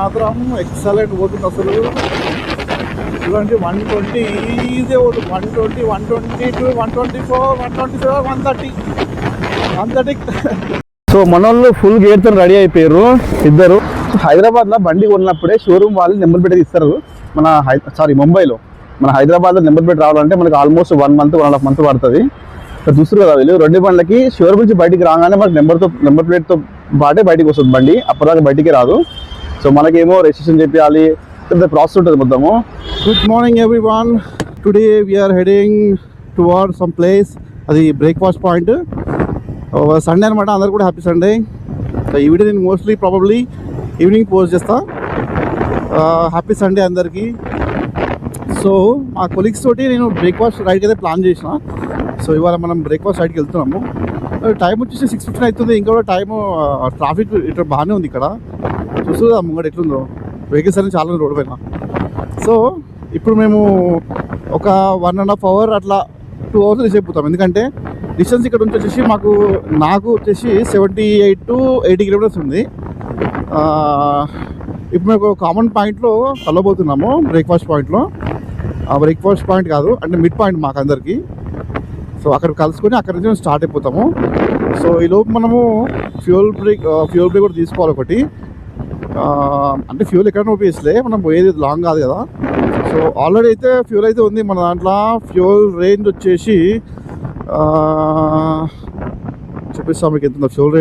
మాత్రం ఎక్సలెంట్ పోతుంది అసలు. చూడండి 120 ఈజీ పోతుంది. 120, 122, 124, 127, 130. సో మన వాళ్ళు ఫుల్ గేర్తో రెడీ అయిపోయారు ఇద్దరు. హైదరాబాద్లో బండి కొన్నప్పుడే షోరూమ్ వాళ్ళు నెంబర్ ప్లేట్ ఇస్తారు. ముంబైలో. మన హైదరాబాద్లో నెంబర్ ప్లేట్ రావాలంటే మనకి ఆల్మోస్ట్ 1 month 1.5 months పడుతుంది. చూస్తారు కదా వీళ్ళు, 2 బండ్లకి షోరూమ్ నుంచి బయటికి రాగానే మనకి నెంబర్ ప్లేట్తో పాటే బయటికి వస్తుంది బండి, అప్పటిదాకా బయటికి రాదు. సో మనకేమో రిజిస్ట్రేషన్ చేయాలి, ప్రాసెస్ ఉంటుంది మొత్తము. Good morning everyone. Today we're heading toward some place. అది బ్రేక్ఫాస్ట్ పాయింట్. సండే అనమాట, అందరు కూడా హ్యాపీ సండే. సో ఈ వీడియో నేను మోస్ట్లీ ప్రాబబ్లీ ఈవినింగ్ పోస్ట్ చేస్తా. హ్యాపీ సండే అందరికీ. సో మా కొలీగ్స్ తోటి నేను బ్రేక్ఫాస్ట్ రైడ్కి అయితే ప్లాన్ చేసిన. సో ఇవాళ మనం బ్రేక్ఫాస్ట్ రైడ్కి వెళ్తున్నాము. టైం వచ్చేసి 6:15 అవుతుంది. ఇంకా కూడా టైము ట్రాఫిక్ ఇట్లా బాగానే ఉంది ఇక్కడ. చూస్తుందా ముంగట ఎట్లుందో, వెహికల్స్ అన్నీ చాలా రోడ్డు పైన. సో ఇప్పుడు మేము ఒక 1.5 hour అట్లా 2 hours రీచ్ అయిపోతాం. ఎందుకంటే డిస్టెన్స్ ఇక్కడ నుంచి వచ్చేసి నాకు వచ్చేసి 78 to 80 kilometers ఉంది. ఇప్పుడు మేము ఒక కామన్ పాయింట్లో కలవబోతున్నాము. బ్రేక్ఫాస్ట్ పాయింట్లో, బ్రేక్ఫాస్ట్ పాయింట్ కాదు అంటే మిడ్ పాయింట్ మాకు అందరికీ. సో అక్కడ కలుసుకొని అక్కడి నుంచి మేము స్టార్ట్ అయిపోతాము. సో ఈలోపు మనము ఫ్యూల్ బ్రేక్ కూడా తీసుకోవాలి ఒకటి. అంటే ఫ్యూల్ ఎక్కడ ఉపయోగిస్తలే, మనం పోయేది లాంగ్ కాదు కదా. సో ఆల్రెడీ అయితే ఫ్యూల్ అయితే ఉంది మన దాంట్లో. ఫ్యూల్ రేంజ్ వచ్చేసి చూపిస్తాం మీకు ఎంత ఉందో ఫ్యూల్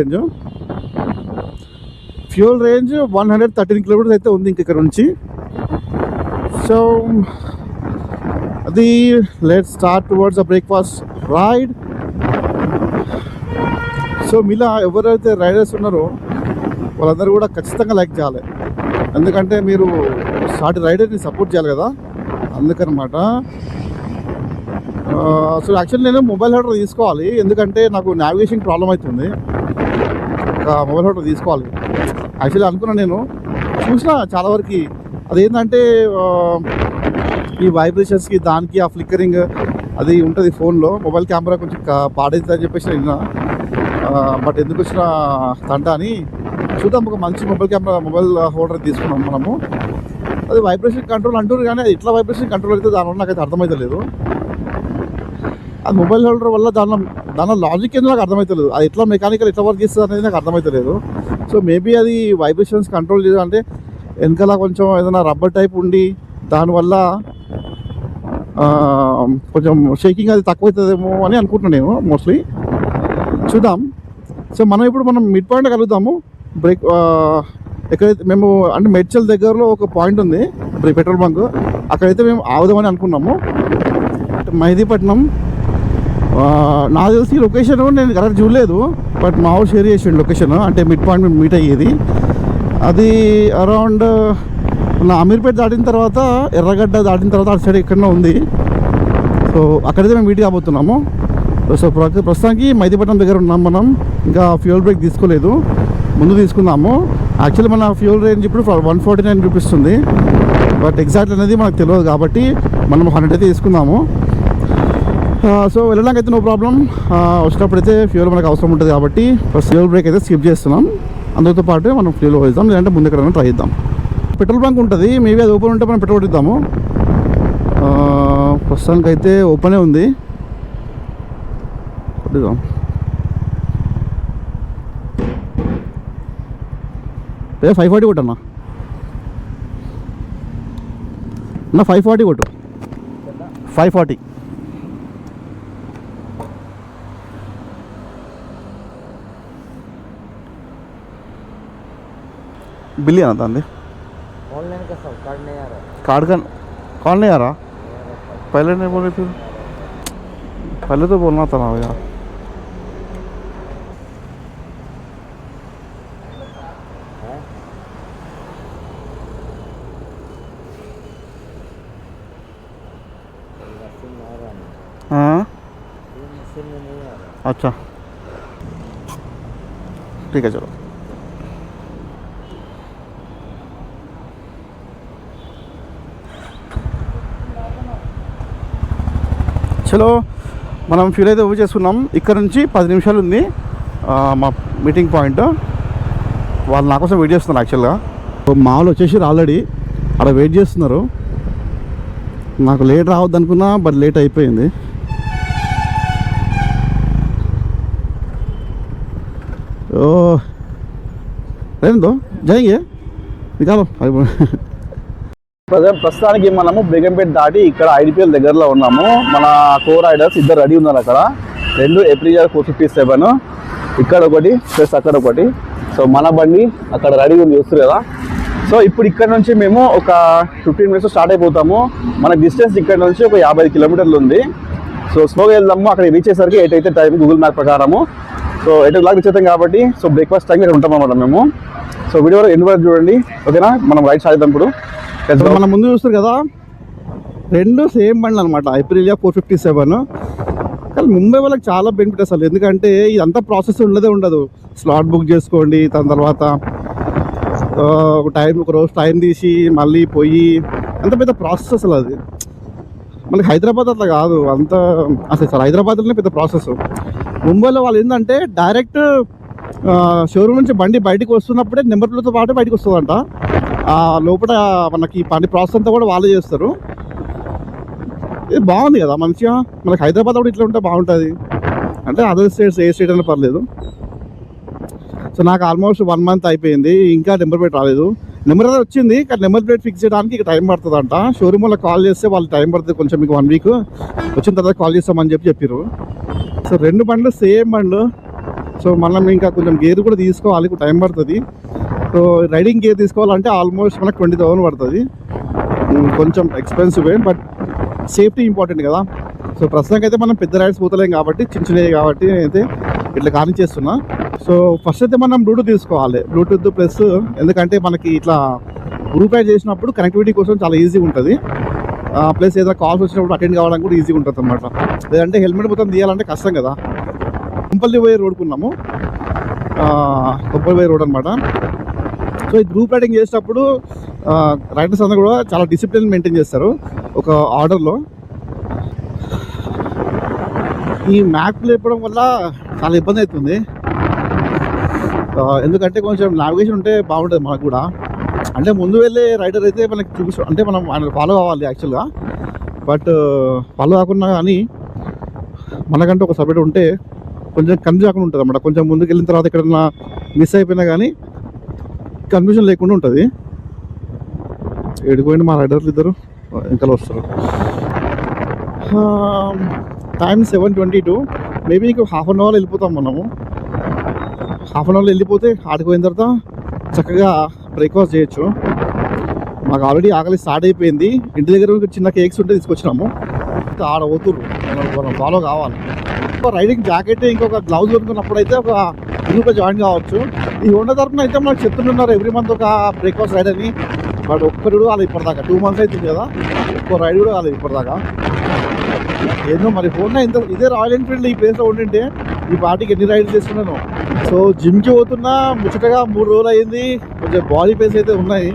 రేంజ్. 113 kilometers అయితే ఉంది ఇంక ఇక్కడ నుంచి. సో అది let's start towards the breakfast ride. So మీలా ఎవరైతే రైడర్స్ ఉన్నారో వాళ్ళందరూ కూడా ఖచ్చితంగా లైక్ చేయాలి. ఎందుకంటే మీరు సాటి రైడర్ని సపోర్ట్ చేయాలి కదా, అందుకనమాట. సో యాక్చువల్లీ నేను మొబైల్ హోల్డర్ తీసుకోవాలి, ఎందుకంటే నాకు నావిగేషన్ ప్రాబ్లం అవుతుంది. ఒక మొబైల్ హోల్డర్ తీసుకోవాలి యాక్చువల్లీ అనుకున్నాను. నేను చూసిన చాలా వరకు అదేంటంటే ఈ వైబ్రేషన్స్కి దానికి ఆ ఫ్లిక్కరింగ్ అది ఉంటుంది ఫోన్లో. మొబైల్ కెమెరా కొంచెం పాడైంది అని చెప్పేసి విన్నా. బట్ ఎందుకు వచ్చిన తంట అని చూద్దాం. ఒక మంచి మొబైల్ హోల్డర్ తీసుకున్నాం మనము. అది వైబ్రేషన్ కంట్రోల్ అంటారు కానీ అది ఎట్లా వైబ్రేషన్ కంట్రోల్ అయితే దానివల్ల నాకైతే అర్థమవుతలేదు. అది మొబైల్ హోల్డర్ వల్ల దానిలో లాజిక్ ఏందో నాకు అర్థమవుతలేదు. అది ఎట్లా మెకానికల్ ఎట్లా వర్క్ చేస్తుంది అనేది నాకు అర్థమవుతలేదు. సో మేబీ అది వైబ్రేషన్స్ కంట్రోల్ చేయాలంటే వెనకాల కొంచెం ఏదైనా రబ్బర్ టైప్ ఉండి దానివల్ల కొంచెం షేకింగ్ అది తక్కువ అవుతుందేమో అని అనుకుంటున్నాను నేను మోస్ట్లీ. చూద్దాం. సో మనం మిడ్ పాయింట్ కలుగుతాము. ఎక్కడైతే మేము అంటే మెడ్చల్ దగ్గరలో ఒక పాయింట్ ఉంది పెట్రోల్ బంక్, అక్కడైతే మేము ఆగుదామని అనుకున్నాము. మెహదీపట్నం నాకు తెలిసి లొకేషన్ నేను కరెక్ట్ చూడలేదు, బట్ మా ఊరు షేర్ చేసాడు లొకేషన్. అంటే మిడ్ పాయింట్ మీట్ అయ్యేది అది అరౌండ్ అమీర్పేట దాటిన తర్వాత, ఎర్రగడ్డ దాటిన తర్వాత అటు సైడ్ ఎక్కడో ఉంది. సో అక్కడైతే మేము మీట్ కాబోతున్నాము. సో ప్రస్తుతానికి మెహదీపట్నం దగ్గర ఉన్నాం మనం. ఇంకా ఫ్యూల్ బ్రేక్ తీసుకోలేదు, ముందు తీసుకుందాము. యాక్చువల్లీ మన ఫ్యూల్ రేంజ్ ఇప్పుడు 149 చూపిస్తుంది, బట్ ఎగ్జాక్ట్ అనేది మనకు తెలియదు కాబట్టి మనం 100 అయితే తీసుకుందాము. సో వెళ్ళడానికి అయితే నో ప్రాబ్లం. వచ్చినప్పుడైతే ఫ్యూల్ మనకు అవసరం ఉంటుంది కాబట్టి ఫస్ట్ ఫ్యూల్ బ్రేక్ అయితే స్కిప్ చేస్తున్నాం. అందుతో పాటు మనం ఫ్యూల్ వేద్దాం, లేదంటే ముందు ఎక్కడైనా ట్రై చేద్దాం. పెట్రోల్ బంక్ ఉంటుంది, మేబీ అది ఓపెన్ ఉంటే మనం పెట్రోల్ కొట్టిద్దాము. ప్రస్తుతానికి అయితే ఓపెనే ఉంది, కొట్టిద్దాం. 540 కొట్టన్నా, 540 కొట్టు. 540 बिल आना था ऑनलाइन का सब कार्ड नहीं आ रहा। कार्ड नहीं आ रहा। पहले नहीं बोले, फिर पहले तो बोलना था ना यार। हाँ अच्छा ठीक है चलो. చలో మనం ఫ్యూల్ అయితే ఓవర్ చేసుకున్నాం. ఇక్కడ నుంచి 10 నిమిషాలు ఉంది మా మీటింగ్ పాయింట్. వాళ్ళు నా కోసం వెయిట్ చేస్తున్నారు యాక్చువల్గా. మామూలు వచ్చేసి ఆల్రెడీ అక్కడ వెయిట్ చేస్తున్నారు. నాకు లేట్ రావద్దు అనుకున్నా, బట్ లేట్ అయిపోయింది. ఓ ఏందో జాయింగే నికాలో ప్రస్తుతానికి మనము బేగంపేట దాటి ఇక్కడ ఐడిపిఎల్ దగ్గరలో ఉన్నాము. మన కో రైడర్స్ ఇద్దరు రెడీ ఉన్నారు అక్కడ. 2 ఏప్రిల్ 457 ఇక్కడ ఒకటి ప్లస్ అక్కడ ఒకటి. సో మన బండి అక్కడ రెడీ ఉంది, చూస్తారు కదా. సో ఇప్పుడు ఇక్కడ నుంచి మేము ఒక 15 మినిట్స్ స్టార్ట్ అయిపోతాము. మన డిస్టెన్స్ ఇక్కడ నుంచి ఒక 55 కిలోమీటర్లు ఉంది. సో స్లోగా వెళ్దాము. అక్కడ రీచ్ అయ్యేసరికి 8 అయితే టైం గూగుల్ మ్యాప్ ప్రకారము. సో 8 o'clock రీచ్ అవుతాం కాబట్టి సో బ్రేక్ఫాస్ట్ టైం ఇక్కడ ఉంటాం అన్నమాట మేము. సో వీడియో ఎండ్ వరకు చూడండి, ఓకేనా. మనం రైడ్ స్టార్ట్ చేద్దాం ఇప్పుడు. మనం ముందు చూస్తారు కదా, 2 సేమ్ బండ్లు అనమాట, ఏప్రిల్ 457. కానీ ముంబై వాళ్ళకి చాలా బెనిఫిట్ అసలు. ఎందుకంటే ఇదంతా ప్రాసెస్ ఉండదు. స్లాట్ బుక్ చేసుకోండి, దాని తర్వాత ఒక రోజు టైం తీసి మళ్ళీ పోయి, అంత పెద్ద ప్రాసెస్ అసలు. అది మనకి హైదరాబాద్ అట్లా కాదు, అంత అసలు హైదరాబాద్లోనే పెద్ద ప్రాసెస్. ముంబైలో వాళ్ళు ఏంటంటే డైరెక్ట్ షోరూమ్ నుంచి బండి బయటకు వస్తున్నప్పుడే నెంబర్ ప్లేట్తో పాటు బయటకు వస్తుందంట. లోపల మనకి పని ప్రాసెస్ అంతా కూడా వాళ్ళే చేస్తారు. ఇది బాగుంది కదా మంచిగా. మనకి హైదరాబాద్ కూడా ఇట్లా ఉంటే బాగుంటుంది. అంటే అదర్ స్టేట్స్ ఏ స్టేట్ అయినా పర్లేదు. సో నాకు ఆల్మోస్ట్ 1 month అయిపోయింది, ఇంకా నెంబర్ ప్లేట్ రాలేదు. నెంబర్ అయితే వచ్చింది, కానీ నెంబర్ ప్లేట్ ఫిక్స్ చేయడానికి ఇక టైం పడుతుందంట. షోరూమ్ వాళ్ళకి కాల్ చేస్తే వాళ్ళు టైం పడుతుంది కొంచెం, మీకు 1 week వచ్చిన తర్వాత కాల్ చేస్తామని చెప్పారు. సో 2 బండ్లు సేమ్ బండ్లు. సో మనం ఇంకా కొంచెం గేర్ కూడా తీసుకోవాలి, టైం పడుతుంది. సో రైడింగ్ గేర్ తీసుకోవాలంటే ఆల్మోస్ట్ మనకు 20,000 పడుతుంది. కొంచెం ఎక్స్పెన్సివే, బట్ సేఫ్టీ ఇంపార్టెంట్ కదా. సో ప్రస్తుతానికి అయితే మనం పెద్ద రైడ్స్ పోతలేం కాబట్టి, చిన్నవి కాబట్టి అయితే ఇట్లా కానిచ్చేస్తున్నా. సో ఫస్ట్ అయితే మనం బ్లూటూత్ తీసుకోవాలి, బ్లూటూత్ ప్లస్. ఎందుకంటే మనకి ఇట్లా గ్రూప్ రైడ్ చేసినప్పుడు కనెక్టివిటీ కోసం చాలా ఈజీగా ఉంటుంది. ప్లస్ ఏదైనా కాల్స్ వచ్చినప్పుడు అటెండ్ కావడానికి కూడా ఈజీగా ఉంటుంది అనమాట. లేదంటే హెల్మెట్ మొత్తం తీయాలంటే కష్టం కదా. కుంపల్లి పోయే రోడ్కున్నాము, కుంపల్లి పోయే రోడ్ అనమాట. సో ఈ గ్రూప్ రైడింగ్ చేసేటప్పుడు రైడర్స్ అందరూ కూడా చాలా డిసిప్లిన్ మెయింటైన్ చేస్తారు ఒక ఆర్డర్లో. ఈ మ్యాప్ లేపడం వల్ల చాలా ఇబ్బంది అవుతుంది. ఎందుకంటే కొంచెం నావిగేషన్ ఉంటే బాగుంటుంది మనకు కూడా. అంటే ముందు వెళ్ళే రైడర్ అయితే మనకి అంటే మనం ఆయన ఫాలో కావాలి యాక్చువల్గా. బట్ ఫాలో కాకుండా కానీ మనకంటే ఒక సపరేట్ ఉంటే కొంచెం కన్ఫ్యూజ్ కాకుండా ఉంటుంది అన్నమాట. కొంచెం ముందుకు వెళ్ళిన తర్వాత ఎక్కడన్నా మిస్ అయిపోయినా కానీ కన్ఫ్యూజన్ లేకుండా ఉంటుంది. ఏడిపోయింది మా రైడర్లు ఇద్దరు, ఇంకా వస్తారు. టైం 7:22. మేబీ ఇంకో 1/2 hour వెళ్ళిపోతాం మనము. 1/2 hour వెళ్ళిపోతే ఆడిపోయిన తర్వాత చక్కగా బ్రేక్ఫాస్ట్ చేయొచ్చు. మాకు ఆల్రెడీ ఆకలి స్టార్ట్ అయిపోయింది. ఇంటి దగ్గర చిన్న కేక్స్ ఉంటే తీసుకొచ్చినాము. ఆడ పోతుర్రు, మనం ఫాలో కావాలి. రైడింగ్ జాకెట్ ఇంకొక గ్లౌజ్ కొనుక్కున్నప్పుడు అయితే ఒక గ్రూప్లో జాయిన్ కావచ్చు. ఈ హోండా తరఫున అయితే మనకు చెప్తున్నారు ఎవ్రీ మంత్ ఒక బ్రేక్ఫాస్ట్ రైడ్ అని. బట్ ఒక్కరు కూడా వాళ్ళు ఇప్పటిదాకా 2 months అవుతుంది కదా, ఒక్క రైడ్ కూడా వాళ్ళు ఇప్పటిదాకా. ఏదో మరి హోండా ఇదే రాయల్ ఎన్ఫీల్డ్ ఈ ప్లేస్లో ఉండింటే ఈ పార్టీకి ఎన్ని రైడ్స్ చేస్తున్నాను. సో జిమ్కి పోతున్నా ముచ్చటగా 3 రోజులు అయింది. కొంచెం బాడీ పెయిన్స్ అయితే ఉన్నాయి.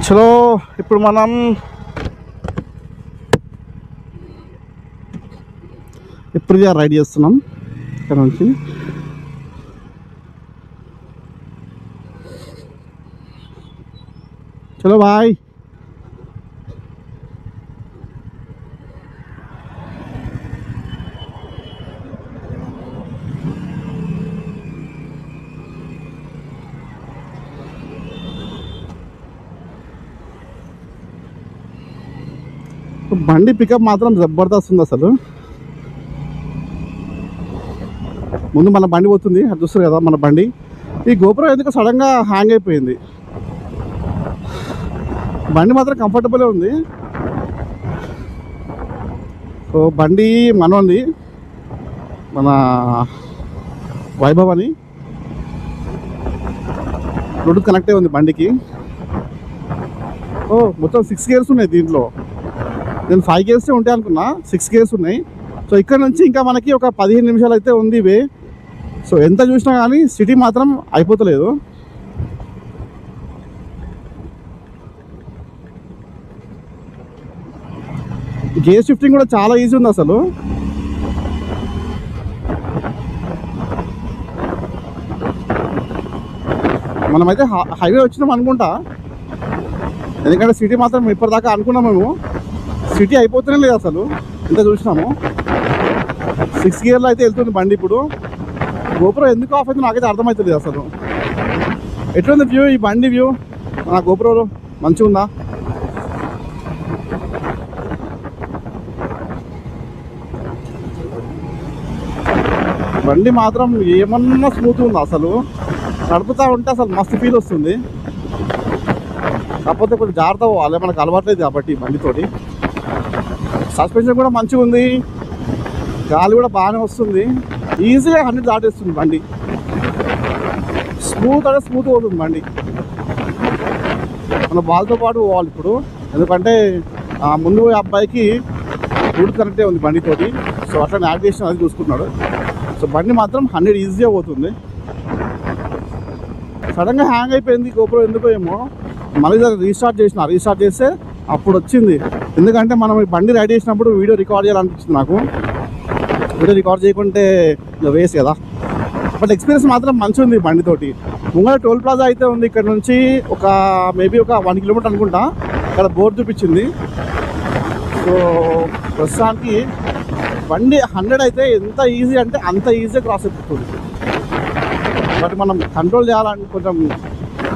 చలో ఇప్పుడు మనం ఇప్పుడుగా రైడ్ చేస్తున్నాం ఇక్కడ నుంచి. చలో బాయ్. బండి పికప్ మాత్రం జబర్దస్త్ ఉంది అసలు. ముందు మన బండి పోతుంది, అది చూస్తారు కదా మన బండి. ఈ గోపురం ఎందుకు సడన్గా హ్యాంగ్ అయిపోయింది. బండి మాత్రం కంఫర్టబుల్ ఉంది. సో బండి మనోంది, మన వైభవ్ అని బ్లూటూత్ కనెక్ట్ అయి ఉంది బండికి. మొత్తం 6 gears ఉన్నాయి దీంట్లో. నేను 5 gears ఉంటాయి అనుకున్నా, 6 gears ఉన్నాయి. సో ఇక్కడ నుంచి ఇంకా మనకి ఒక 15 నిమిషాలు అయితే ఉంది వే. సో ఎంత చూసినా కానీ సిటీ మాత్రం అయిపోతలేదు. గేర్ షిఫ్టింగ్ కూడా చాలా ఈజీ ఉంది అసలు. మనమైతే హైవే వచ్చినాం అనుకుంటా, ఎందుకంటే సిటీ మాత్రం ఇప్పటిదాకా అనుకున్నాం మేము, సిటీ అయిపోతూనే లేదు అసలు. ఇంత చూసినాము 6 గేర్లో అయితే వెళ్తుంది బండి. ఇప్పుడు గోపురం ఎందుకు ఆఫ్ అయితే నాకైతే అర్థమవుతుంది అసలు. ఎట్లుంది వ్యూ ఈ బండి వ్యూ? నా గోపురంలో మంచిగా ఉందా? బండి మాత్రం ఏమన్నా స్మూత్ ఉందా అసలు, నడుపుతూ ఉంటే అసలు మస్తు ఫీల్ వస్తుంది. కాకపోతే కొంచెం జాగ్రత్త పోవాలి, మనకు అలవాట్లేదు కాబట్టి బండితోటి. సస్పెన్షన్ కూడా మంచిగా ఉంది, గాలి కూడా బాగానే వస్తుంది, ఈజీగా 100 దాటేస్తుంది బండి. స్మూత్ అంటే స్మూత్ అవుతుంది బండి. మన వాళ్ళతో పాటు పోవాలి ఇప్పుడు, ఎందుకంటే ముందు పోయే అబ్బాయికి బ్లూటూత్ కనెక్టే ఉంది బండితోటి. సో అట్లా నావిగేషన్ అది చూసుకున్నాడు. సో బండి మాత్రం 100 ఈజీగా పోతుంది. సడన్గా హ్యాంగ్ అయిపోయింది గోపురం, ఎందుకో ఏమో. మళ్ళీ రీస్టార్ట్ చేస్తే అప్పుడు వచ్చింది. ఎందుకంటే మనం ఈ బండి రైడ్ చేసినప్పుడు వీడియో రికార్డ్ చేయాలనిపించింది నాకు. వీడియో రికార్డ్ చేయకుంటే వేస్ట్ కదా. బట్ ఎక్స్పీరియన్స్ మాత్రం మంచిగా ఉంది బండితోటి. ముంగళ టోల్ ప్లాజా అయితే ఉంది, ఇక్కడ నుంచి మేబీ ఒక 1 కిలోమీటర్ అనుకుంటా. ఇక్కడ బోర్డు చూపించింది. సో ప్రస్తుతానికి బండి 100 అయితే ఎంత ఈజీ అంటే అంత ఈజీగా క్రాస్ అయిపోతుంది. బట్ మనం కంట్రోల్ చేయాలంటే కొంచెం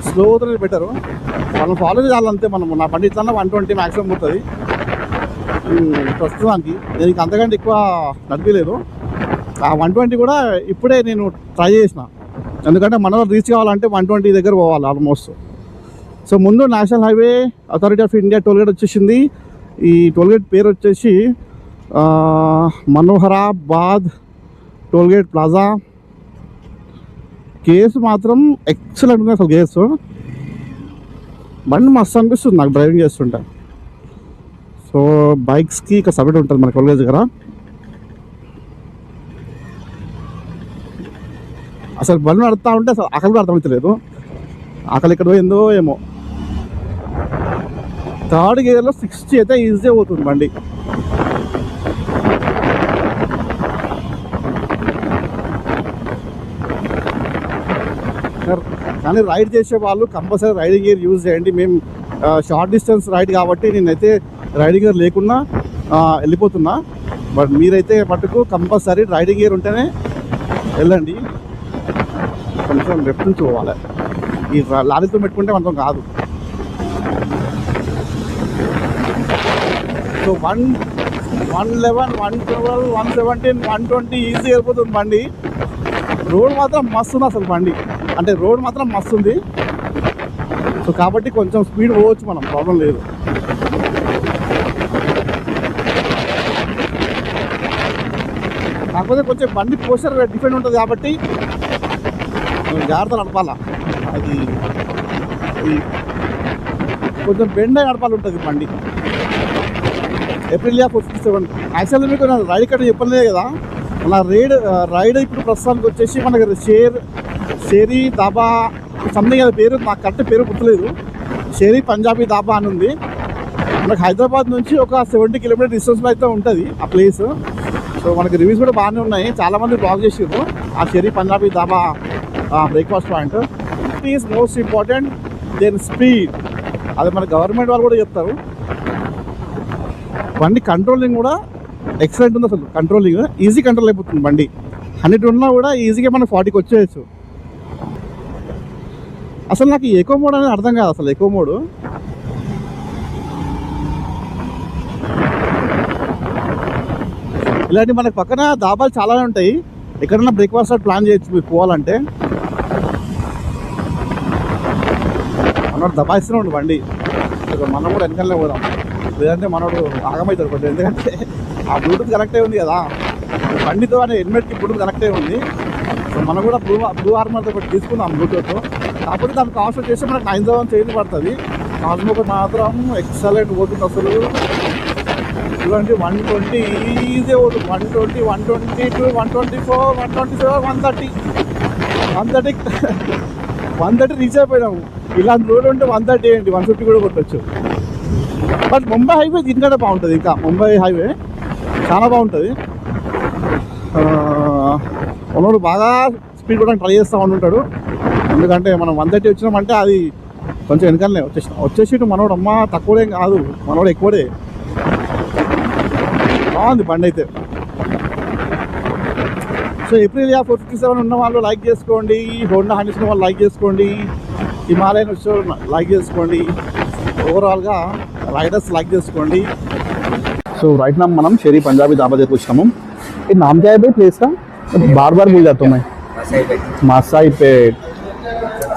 స్లో అవుతుంది బెటరు. మనం ఫాలో చేయాలంతే. మనం నా బండి ఇట్లా 120 మ్యాక్సిమం పోతుంది ప్రస్తుతానికి. నేను అంతకంటే ఎక్కువ నడిపలేదు. ఆ 120 కూడా ఇప్పుడే నేను ట్రై చేసిన, ఎందుకంటే మనం రీచ్ కావాలంటే 120 దగ్గర పోవాలి ఆల్మోస్ట్. సో ముందు national highway authority of India toll gate వచ్చేసింది. ఈ టోల్గేట్ పేరు వచ్చేసి మనోహరాబాద్ టోల్గేట్ ప్లాజా. కేసు మాత్రం ఎక్సలెంట్ ఉంది అసలు. కేసు బండి మస్తు అనిపిస్తుంది నాకు డ్రైవింగ్ చేస్తుంటే. సో బైక్స్కి ఇక సపరేట్ ఉంటుంది మన కాలేజ్ దగ్గర. అసలు బండి నడుపుతా ఉంటే అసలు ఆకలి కూడా అర్థమవుతలేదు. ఆకలి ఎక్కడ పోయిందో ఏమో. 3rd గేర్లో 60 అయితే ఈజీగా పోతుంది బండి. కానీ రైడ్ చేసే వాళ్ళు కంపల్సరీ రైడింగ్ గేర్ యూజ్ చేయండి. మేము షార్ట్ డిస్టెన్స్ రైడ్ కాబట్టి నేనైతే రైడింగ్ గేర్ లేకుండా వెళ్ళిపోతున్నా. బట్ మీరైతే మటుకు కంపల్సరీ రైడింగ్ గేర్ ఉంటేనే వెళ్ళండి. కొంచెం లెఫ్ట్ నుంచి పోవాలి, ఈ లారీతో పెట్టుకుంటే మనతో కాదు. సో 111, 112, 117, 120 ఈజీ అయిపోతుంది బండి. రోడ్ మాత్రం మస్తు ఉంది అసలు బండి, అంటే రోడ్ మాత్రం మస్తు ఉంది. సో కాబట్టి కొంచెం స్పీడ్ పోవచ్చు మనం, ప్రాబ్లం లేదు. కాకపోతే కొంచెం బండి పోస్టర్ డిఫరెంట్ ఉంటుంది కాబట్టి జాగ్రత్త నడపాలా. అది కొంచెం బెండ్ అయి నడపాలి ఉంటుంది బండి. April 57 యాక్చువల్లీ మీకు నా రైడ్ ఇక్కడ చెప్పలేదు కదా. మన రైడ్ ఇప్పుడు ప్రస్తుతానికి వచ్చేసి మనకి షేరీ దాబా సంథింగ్ అది పేరు, నాకు కరెక్ట్ పేరు గుర్తులేదు. షేరీ పంజాబీ దాబా అని ఉంది. మనకు హైదరాబాద్ నుంచి ఒక 70 కిలోమీటర్ డిస్టెన్స్లో అయితే ఉంటుంది ఆ ప్లేస్. సో మనకి రివ్యూస్ కూడా బాగానే ఉన్నాయి, చాలామంది బ్లాగ్ చేసారు ఆ Sheri Punjabi Dhaba breakfast point. It is most important then speed. అది మన గవర్నమెంట్ వాళ్ళు కూడా చెప్తారు. బండి కంట్రోలింగ్ కూడా ఎక్సలెంట్ ఉంది అసలు. కంట్రోలింగ్ ఈజీ కంట్రోల్ అయిపోతుంది బండి. 100 ఉన్నా కూడా ఈజీగా మనం 40కి వచ్చేయచ్చు. అసలు నాకు ఎకో మోడ్ అనేది అర్థం కాదు అసలు. ఎకో మోడ్ ఇలాంటి మనకు పక్కన దాబాలు చాలానే ఉంటాయి. ఎక్కడన్నా బ్రేక్ఫాస్ట్ ప్లాన్ చేయొచ్చు మీరు పోవాలంటే. మనోడు దబాయిస్తున్నాడు బండి, మనం కూడా వెనకాలనే పోదాం, లేదంటే మనోడు ఆగమవుతాడు కొంచెం. ఎందుకంటే ఆ బ్లూటూత్ కనెక్ట్ అయి ఉంది కదా బండితో, అనే హెల్మెట్కి బ్లూటూత్ కనెక్ట్ అయి ఉంది. సో మనం కూడా బ్లూ ఆర్మర్తో ఒకటి తీసుకుందాం బ్లూటూత్. కాకపోతే దానికి కాస్ట్ వచ్చేసి మనకు 9,000 చేంజ్ పడుతుంది. కాస్మోకి మాత్రం ఎక్సలెంట్ పోతుంది అసలు. చూడండి 120 ఈజీ పోతుంది. 120, 122, 124, 127, 130 రీచ్ అయిపోయినాము. ఇలాంటి రోడ్ ఉంటే 130 ఏంటి 150 కూడా కొట్టచ్చు. బట్ ముంబై హైవే దీనికంటే బాగుంటుంది. ఇంకా ముంబై హైవే చాలా బాగుంటుంది. మనోడు బాగా స్పీడ్ కూడా ట్రై చేస్తూ ఉంటాడు. ఎందుకంటే మనం 130 వచ్చినామంటే అది కొంచెం వెనకాలనే వచ్చేసి మనోడు అమ్మ తక్కువదేం కాదు, మనోడు ఎక్కువడే. బాగుంది బండి అయితే. సో ఏప్రిల్ 457 ఉన్న వాళ్ళు లైక్ చేసుకోండి, హోండా హండ్రెడ్స్ ఉన్న వాళ్ళు లైక్ చేసుకోండి, హిమాలయన్ వచ్చే లైక్ చేసుకోండి, ఓవరాల్గా రైడర్స్ లైక్ చేసుకోండి. సో రైట్ నా మనం शेरी पंजाबी ढाबा देखो వచ్చినాము. ये नाम क्या है भाई प्लेस का? बार बार भूल जाता हूँ मैं. మాసాయిపేట్.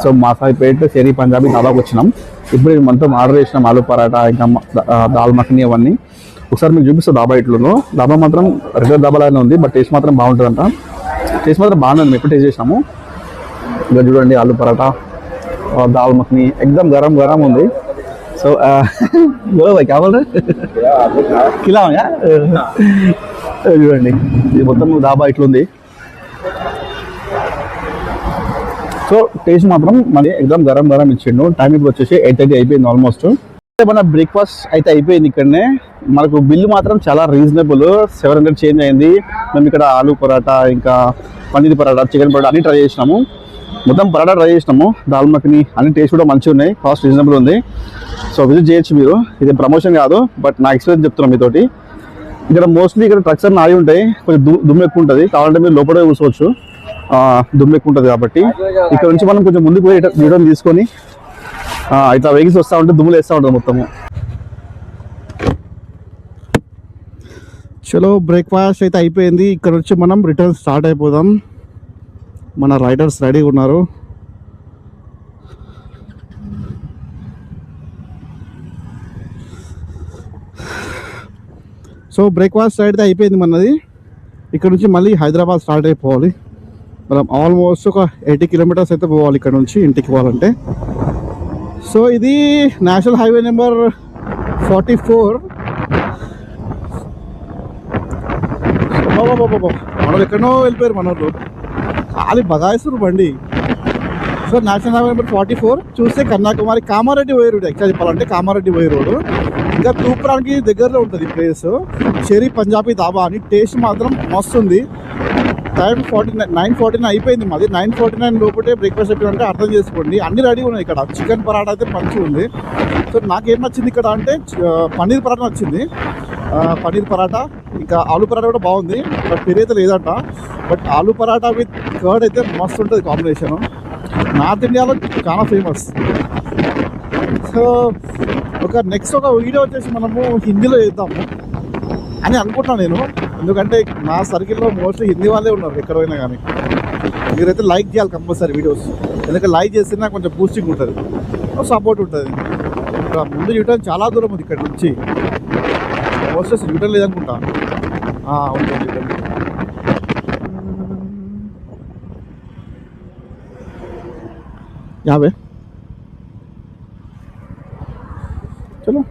సో మాసాయిపేట్ शेरी पंजाबी ढाबाకి వచ్చినాం. ఇప్పుడు మనతో ఆర్డర్ చేసినాం ఆలు పరాటా, ఇంకా దాల్ మఖని అవన్నీ. ఒకసారి మీకు చూపిస్తా డాబా ఇట్లలో. డాబా మాత్రం రెగ్యులర్ డాబాలానే ఉంది, బట్ టేస్ట్ మాత్రం బాగుంటుందంట. టేస్ట్ మాత్రం బాగుంది, మేము ఎప్పుడు టేస్ట్ చేసినాము. ఇంకా చూడండి ఆలు పరాటా, దాల్ మఖని ఎక్దమ్ గరం గరం ఉంది. సో बोलो भाई क्या बोल रहे खिलाओ यार. చూడండి ఇది మొత్తం డాబా ఇట్లుంది. సో టేస్ట్ మాత్రం మరి ఎక్దమ్ గరం గరం ఇచ్చిండు. టైం ఇప్పుడు వచ్చేసి 8:30 అయిపోయింది ఆల్మోస్ట్. మన బ్రేక్ఫాస్ట్ అయితే అయిపోయింది ఇక్కడనే. మనకు బిల్లు మాత్రం చాలా రీజనబుల్, 700 చేంజ్ అయింది. మేము ఇక్కడ ఆలు పరాటా, ఇంకా పన్నీర్ పరాటా, చికెన్ పరాటా అన్ని ట్రై చేసినాము. మొత్తం పరాటా ట్రై చేసినాము, దాల్ మఖని అన్ని టేస్ట్ కూడా మంచిగా ఉన్నాయి, కాస్ట్ రీజనబుల్ ఉంది. సో విజిట్ చేయొచ్చు మీరు. ఇది ప్రమోషన్ కాదు, బట్ నా ఎక్స్పీరియన్స్ చెప్తున్నాను మీతోటి. ఇక్కడ మోస్ట్లీ ఇక్కడ ట్రక్స్ అన్నీ ఆగి ఉంటాయి, కొంచెం దుమ్ము ఎక్కువ ఉంటుంది. కావాలంటే మీరు లోపల కూర్చోవచ్చు, దుమ్ము ఎక్కువ ఉంటుంది కాబట్టి. ఇక్కడ నుంచి మనం కొంచెం ముందుకు పోయి రిటర్న్ తీసుకొని ఇట్లా వెహికల్స్ వస్తూ ఉంటే దుమ్ములు వేస్తూ ఉంటుంది మొత్తము. చలో బ్రేక్ఫాస్ట్ అయితే అయిపోయింది. ఇక్కడ నుంచి మనం రిటర్న్ స్టార్ట్ అయిపోదాం. మన రైడర్స్ రెడీగా ఉన్నారు. సో బ్రేక్ఫాస్ట్ అయితే అయిపోయింది మనది. ఇక్కడ నుంచి మళ్ళీ హైదరాబాద్ స్టార్ట్ అయిపోవాలి. మనం ఆల్మోస్ట్ ఒక 80 కిలోమీటర్స్ అయితే పోవాలి ఇక్కడ నుంచి ఇంటికి పోవాలంటే. సో ఇది నేషనల్ హైవే నెంబర్ 44. మనోళ్ళు ఎక్కడో వెళ్ళిపోయారు, మనోళ్ళు ఖాళీ బగాయిస్తారు బండి. సో నేషనల్ హైవే నెంబర్ 44 చూస్తే కన్యాకుమారి కామారెడ్డి పోయే రోడ్, యాక్చువల్ చెప్పాలంటే కామారెడ్డి పోయే రోడ్. ఇంకా తూప్రానికి దగ్గరలో ఉంటుంది ప్లేస్, షెరీ పంజాబీ ధాబా అని. టేస్ట్ మాత్రం మస్తు ఉంది. టైం 9:49 అయిపోయింది మాది. 9:49 లోపటే బ్రేక్ఫాస్ట్ అయిపోయిందంటే అర్థం చేసుకోండి. అన్ని రెడీ ఉన్నాయి ఇక్కడ. చికెన్ పరాటా అయితే మంచిగా ఉంది. సో నాకేం నచ్చింది ఇక్కడ అంటే పన్నీర్ పరాటా నచ్చింది. పన్నీర్ పరాటా, ఇంకా ఆలు పరాటా కూడా బాగుంది, బట్ పెరుగు అయితే లేదంట. బట్ ఆలు పరాటా విత్ కర్డ్ అయితే మస్తు ఉంటుంది కాంబినేషను. నార్త్ ఇండియాలో చాలా ఫేమస్. సో నెక్స్ట్ ఒక వీడియో వచ్చేసి మనము హిందీలో చేద్దాము అని అనుకుంటున్నాను నేను. ఎందుకంటే నా సర్కిల్లో మోస్ట్లీ హిందీ వాళ్ళే ఉన్నారు ఎక్కడ పోయినా కానీ. మీరైతే లైక్ చేయాలి కంపల్సరీ వీడియోస్, ఎందుకంటే లైక్ చేస్తే నాకు కొంచెం బూస్టింగ్ ఉంటుంది, సపోర్ట్ ఉంటుంది. ముందు యూటర్న్ చాలా దూరం ఉంది ఇక్కడ నుంచి. మోస్ట్ యూటర్న్ లేదనుకుంటా, ఉంటుంది యూటర్న్. యాభై చలో.